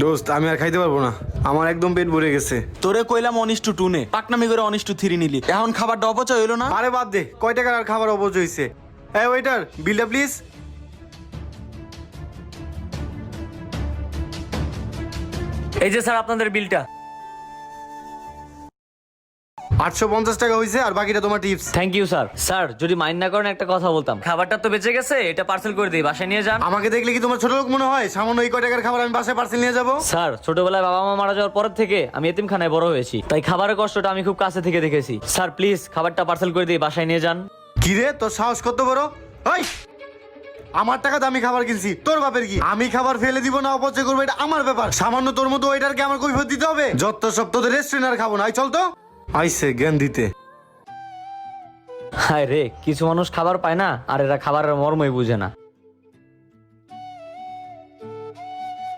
দোস্ত আমি আর খাইতে পারবো না, আমার একদম পেট ভরে গেছে। তোরে কইলাম অনিষ্ট টু নে, পাকনামি করে অনিষ্ট থ্রি নিলি, এখন খাবারটা অপচয় হইলো না। আরে বাদ দে, কয় টাকার আর খাবার অপচয় হয়েছে। এই ওয়েটার, বিলটা প্লিজ। এই যে স্যার আপনাদের বিলটা। 850 টাকা হয়েছে, আর বাকিটা তোমার tips. Thank you sir. Sir যদি মাইন্ড না করেন একটা কথা বলতাম, খাবারটা তো বেঁচে গেছে, এটা পার্সেল করে দিই, বাসায় নিয়ে যান। আমাকে দেখলে কি তোমার ছোট লোক মনে হয়? সামান্য এই কয় টাকার খাবার আমি বাসায় পার্সেল নিয়ে যাবো? স্যার ছোটবেলায় বাবা মা মারা যাওয়ার পর থেকে আমি এতিমখানায় বড় হয়েছি, তাই খাবারের কষ্টটা আমি খুব কাছে থেকে দেখেছি। স্যার প্লিজ খাবারটা পার্সেল করে দিই, বাসায় নিয়ে যান। কি রে, তোর সাহস কত বড়? ওই, আমার টাকা দামি খাবার কিনছি, তোর বাপের কি? আমি খাবার ফেলে দিব না অপচয় করবো, এটা আমার ব্যাপার। সামান্য তোর মতো ওইটারকে আমার কৈফিয়ত দিতে হবে? যত সব তোদের রেস্টুরেন্ট আর খাবো না। আই চল তো। আইসে জ্ঞান দিতে। হায় রে, কিছু মানুষ খাবার পায় না আর এরা খাবারের মর্মই বুঝে না।